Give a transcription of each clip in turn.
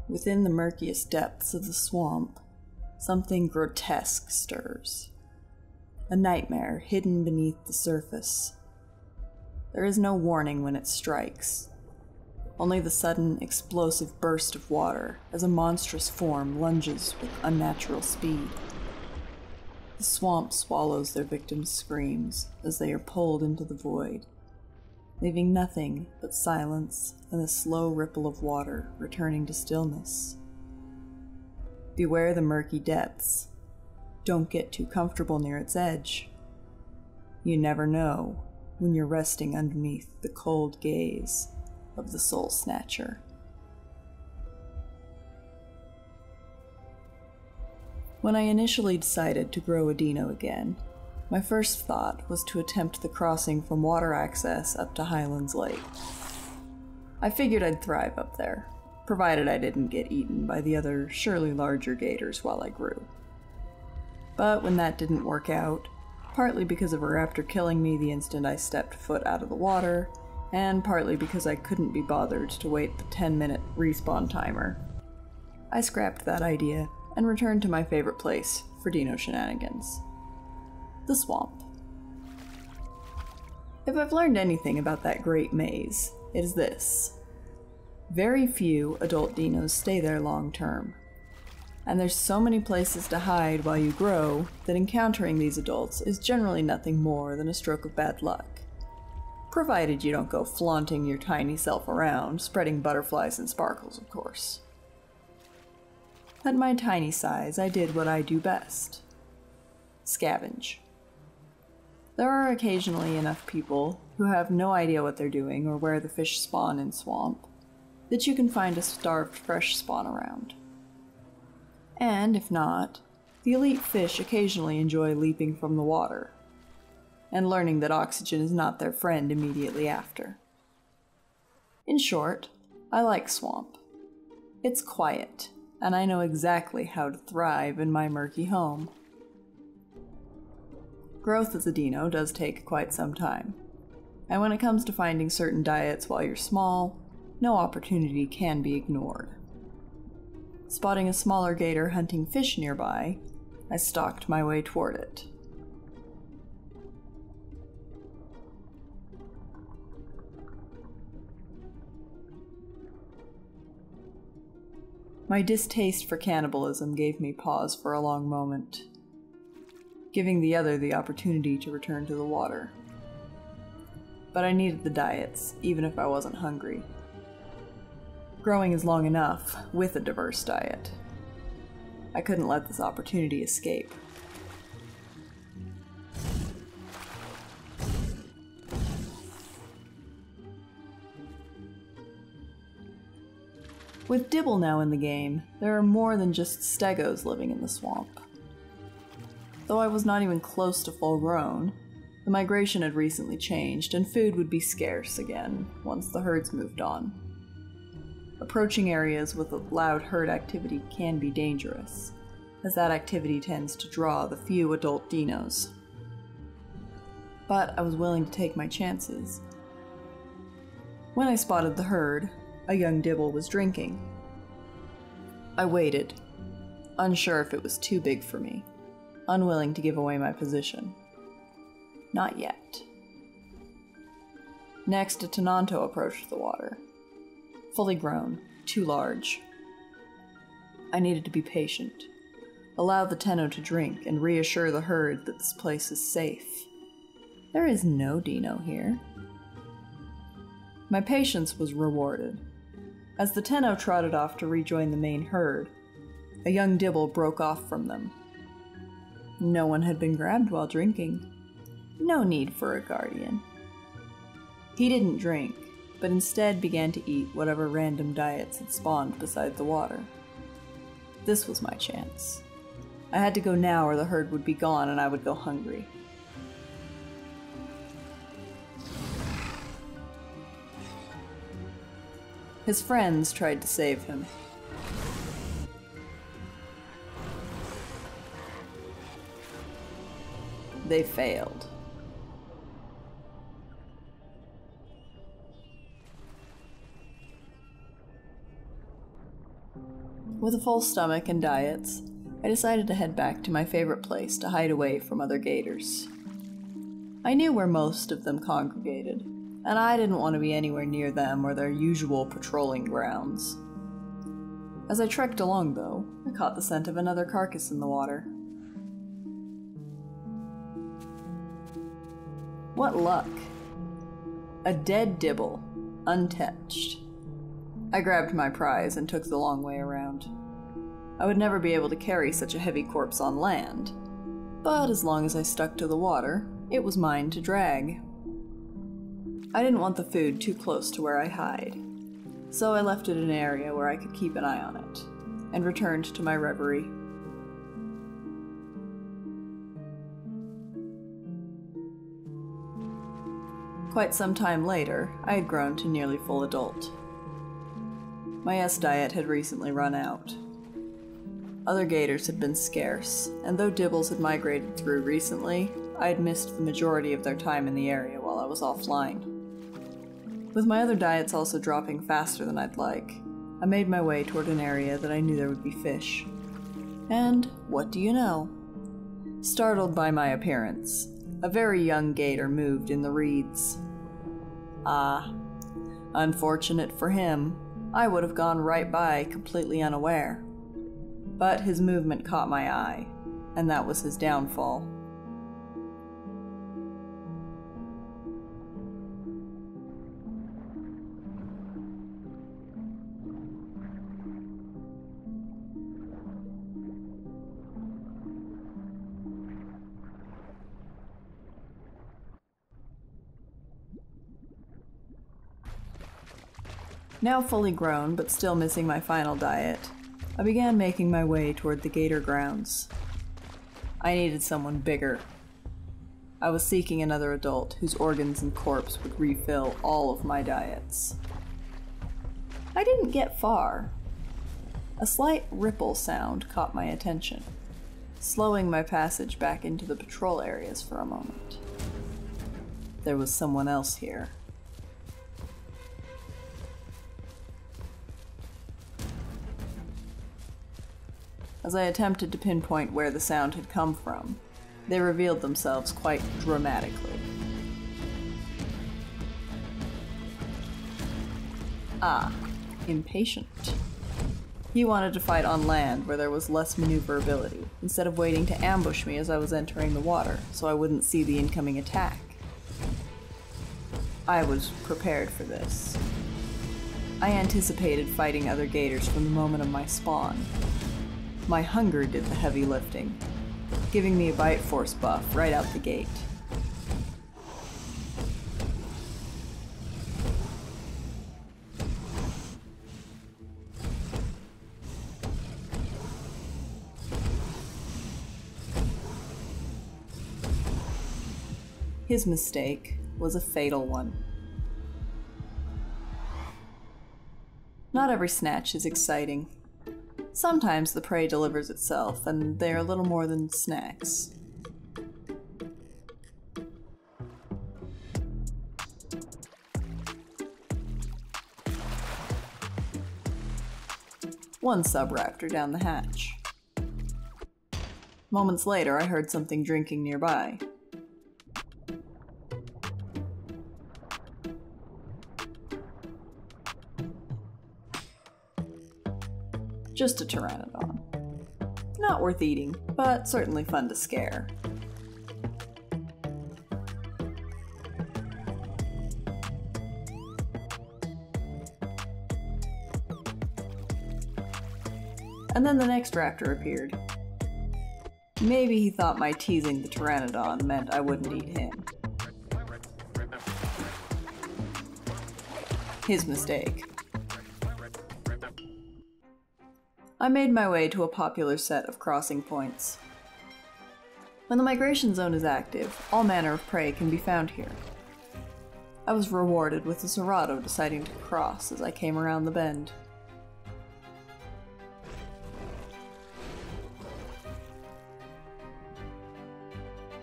Within the murkiest depths of the swamp, something grotesque stirs. A nightmare hidden beneath the surface. There is no warning when it strikes, only the sudden, explosive burst of water as a monstrous form lunges with unnatural speed. The swamp swallows their victims' screams as they are pulled into the void, leaving nothing but silence and the slow ripple of water returning to stillness. Beware the murky depths. Don't get too comfortable near its edge. You never know when you're resting underneath the cold gaze of the Soul Snatcher. When I initially decided to grow a dino again, my first thought was to attempt the crossing from water access up to Highlands Lake. I figured I'd thrive up there, provided I didn't get eaten by the other, surely larger gators while I grew. But when that didn't work out, partly because of a raptor killing me the instant I stepped foot out of the water, and partly because I couldn't be bothered to wait the 10-minute respawn timer, I scrapped that idea and returned to my favorite place for dino shenanigans: the swamp. If I've learned anything about that great maze, it is this. Very few adult dinos stay there long term. And there's so many places to hide while you grow that encountering these adults is generally nothing more than a stroke of bad luck. Provided you don't go flaunting your tiny self around, spreading butterflies and sparkles, of course. At my tiny size, I did what I do best: scavenge. There are occasionally enough people who have no idea what they're doing or where the fish spawn in swamp that you can find a starved fresh spawn around. And if not, the elite fish occasionally enjoy leaping from the water and learning that oxygen is not their friend immediately after. In short, I like swamp. It's quiet, and I know exactly how to thrive in my murky home. Growth as a dino does take quite some time, and when it comes to finding certain diets while you're small, no opportunity can be ignored. Spotting a smaller gator hunting fish nearby, I stalked my way toward it. My distaste for cannibalism gave me pause for a long moment, giving the other the opportunity to return to the water. But I needed the diets, even if I wasn't hungry. Growing is long enough with a diverse diet. I couldn't let this opportunity escape. With Dibble now in the game, there are more than just stegos living in the swamp. Though I was not even close to full grown, the migration had recently changed and food would be scarce again once the herds moved on. Approaching areas with loud herd activity can be dangerous, as that activity tends to draw the few adult dinos. But I was willing to take my chances. When I spotted the herd, a young Dibble was drinking. I waited, unsure if it was too big for me, unwilling to give away my position. Not yet. Next, a Tenanto approached the water. Fully grown, too large. I needed to be patient, allow the Tenno to drink, and reassure the herd that this place is safe. There is no dino here. My patience was rewarded. As the Tenno trotted off to rejoin the main herd, a young Dibble broke off from them. No one had been grabbed while drinking. No need for a guardian. He didn't drink, but instead began to eat whatever random diets had spawned beside the water. This was my chance. I had to go now or the herd would be gone and I would go hungry. His friends tried to save him. They failed. With a full stomach and diets, I decided to head back to my favorite place to hide away from other gators. I knew where most of them congregated, and I didn't want to be anywhere near them or their usual patrolling grounds. As I trekked along, though, I caught the scent of another carcass in the water. What luck! A dead dibble, untouched. I grabbed my prize and took the long way around. I would never be able to carry such a heavy corpse on land, but as long as I stuck to the water, it was mine to drag. I didn't want the food too close to where I hide, so I left it in an area where I could keep an eye on it, and returned to my reverie. Quite some time later, I had grown to nearly full adult. My S diet had recently run out. Other gators had been scarce, and though dibbles had migrated through recently, I had missed the majority of their time in the area while I was offline. With my other diets also dropping faster than I'd like, I made my way toward an area that I knew there would be fish. And what do you know? Startled by my appearance, a very young gator moved in the reeds. Ah, unfortunate for him, I would have gone right by completely unaware. But his movement caught my eye, and that was his downfall. Now fully grown, but still missing my final diet, I began making my way toward the gator grounds. I needed someone bigger. I was seeking another adult whose organs and corpse would refill all of my diets. I didn't get far. A slight ripple sound caught my attention, slowing my passage back into the patrol areas for a moment. There was someone else here. As I attempted to pinpoint where the sound had come from, they revealed themselves quite dramatically. Ah, impatient. He wanted to fight on land where there was less maneuverability, instead of waiting to ambush me as I was entering the water, so I wouldn't see the incoming attack. I was prepared for this. I anticipated fighting other gators from the moment of my spawn. My hunger did the heavy lifting, giving me a bite force buff right out the gate. His mistake was a fatal one. Not every snatch is exciting. Sometimes the prey delivers itself, and they are little more than snacks. One subraptor down the hatch. Moments later, I heard something drinking nearby. Just a pteranodon. Not worth eating, but certainly fun to scare. And then the next raptor appeared. Maybe he thought my teasing the pteranodon meant I wouldn't eat him. His mistake. I made my way to a popular set of crossing points. When the migration zone is active, all manner of prey can be found here. I was rewarded with a Cerrado deciding to cross as I came around the bend.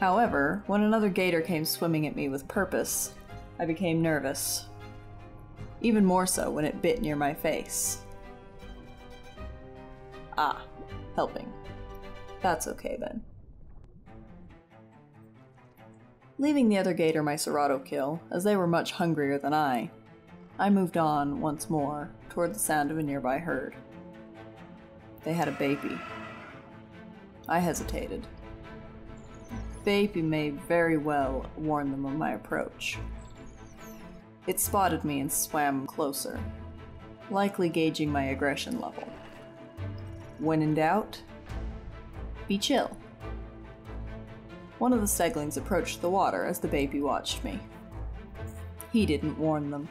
However, when another gator came swimming at me with purpose, I became nervous. Even more so when it bit near my face. Ah, helping. That's okay then. Leaving the other gator my serrato kill, as they were much hungrier than I moved on once more toward the sound of a nearby herd. They had a baby. I hesitated. Baby may very well warn them of my approach. It spotted me and swam closer, likely gauging my aggression level. When in doubt, be chill. One of the steglings approached the water as the baby watched me. He didn't warn them.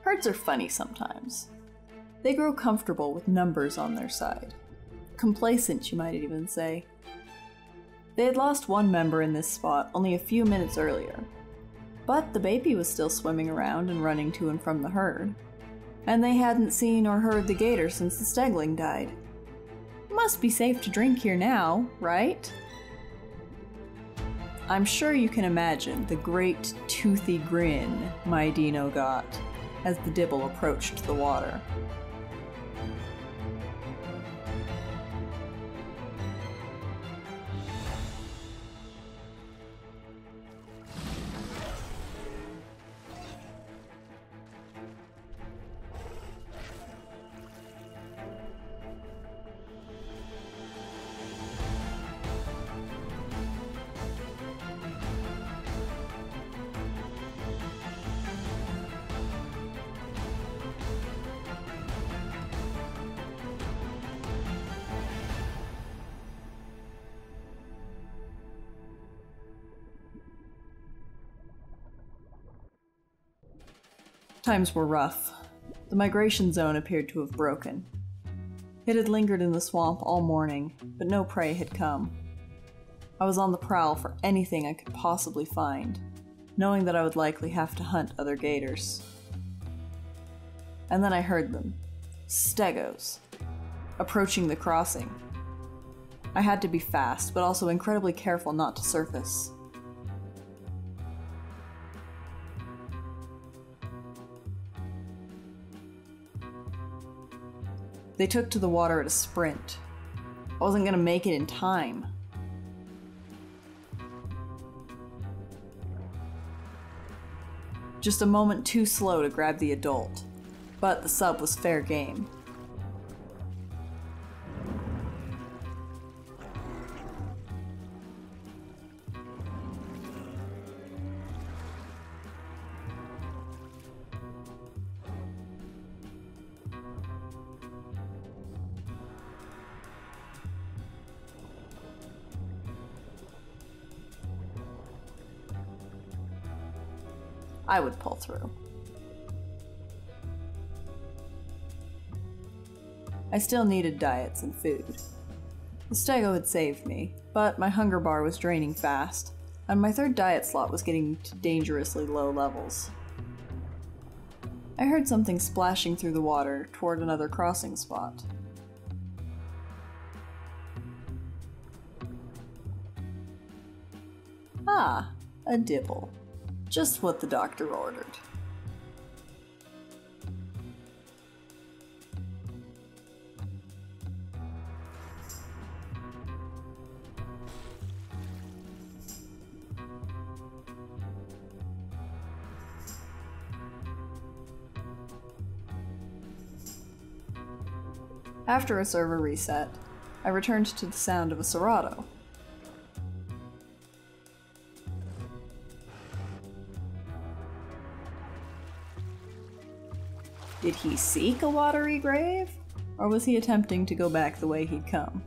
Herds are funny sometimes. They grow comfortable with numbers on their side. Complacent, you might even say. They had lost one member in this spot only a few minutes earlier, but the baby was still swimming around and running to and from the herd, and they hadn't seen or heard the gator since the stegling died. Must be safe to drink here now, right? I'm sure you can imagine the great toothy grin my dino got as the dibble approached the water. Times were rough. The migration zone appeared to have broken. It had lingered in the swamp all morning, but no prey had come. I was on the prowl for anything I could possibly find, knowing that I would likely have to hunt other gators. And then I heard them. Stegos. Approaching the crossing. I had to be fast, but also incredibly careful not to surface. They took to the water at a sprint. I wasn't gonna make it in time. Just a moment too slow to grab the adult, but the sub was fair game. I would pull through. I still needed diets and food. The stego had saved me, but my hunger bar was draining fast, and my third diet slot was getting to dangerously low levels. I heard something splashing through the water toward another crossing spot. Ah, a dibble. Just what the doctor ordered. After a server reset, I returned to the sound of a serrato. Did he seek a watery grave? Or was he attempting to go back the way he'd come?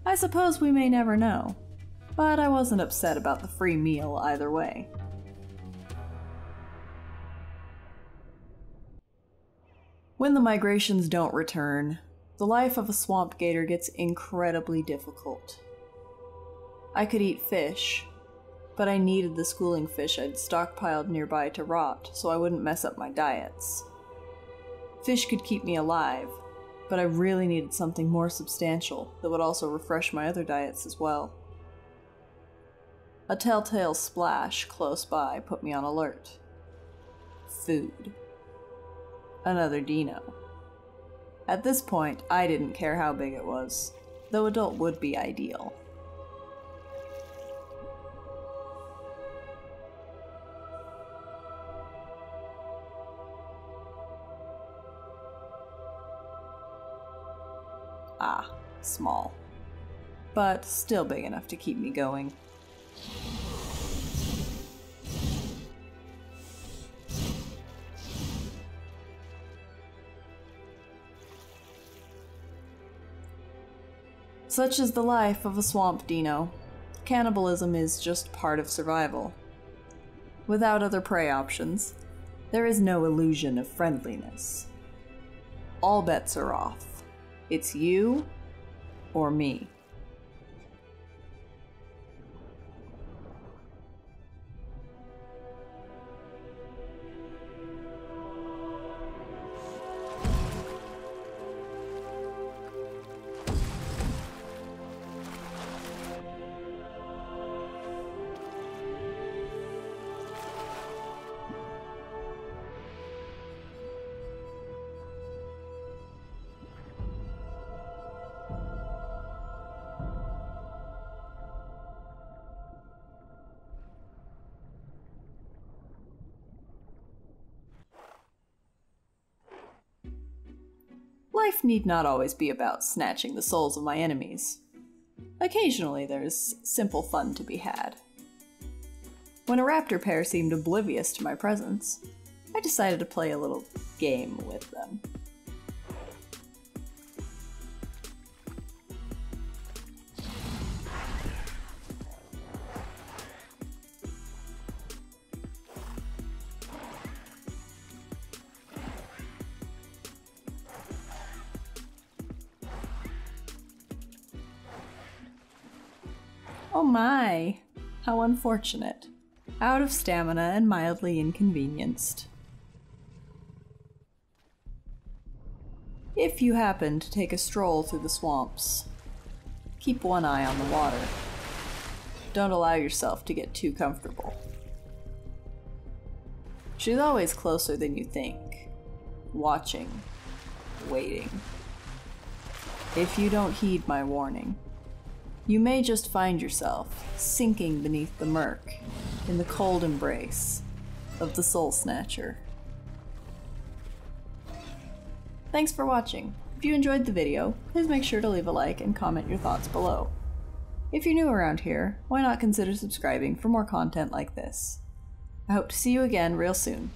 I suppose we may never know, but I wasn't upset about the free meal either way. When the migrations don't return, the life of a swamp gator gets incredibly difficult. I could eat fish, but I needed the schooling fish I'd stockpiled nearby to rot so I wouldn't mess up my diets. Fish could keep me alive, but I really needed something more substantial that would also refresh my other diets as well. A telltale splash close by put me on alert. Food. Another dino. At this point, I didn't care how big it was, though adult would be ideal. Ah, small. But still big enough to keep me going. Such is the life of a swamp dino. Cannibalism is just part of survival. Without other prey options, there is no illusion of friendliness. All bets are off. It's you or me. Life need not always be about snatching the souls of my enemies. Occasionally there's simple fun to be had. When a raptor pair seemed oblivious to my presence, I decided to play a little game with them. Oh my! How unfortunate. Out of stamina and mildly inconvenienced. If you happen to take a stroll through the swamps, keep one eye on the water. Don't allow yourself to get too comfortable. She's always closer than you think. Watching. Waiting. If you don't heed my warning, you may just find yourself sinking beneath the murk in the cold embrace of the Soul Snatcher. Thanks for watching. If you enjoyed the video, please make sure to leave a like and comment your thoughts below. If you're new around here, why not consider subscribing for more content like this? I hope to see you again real soon.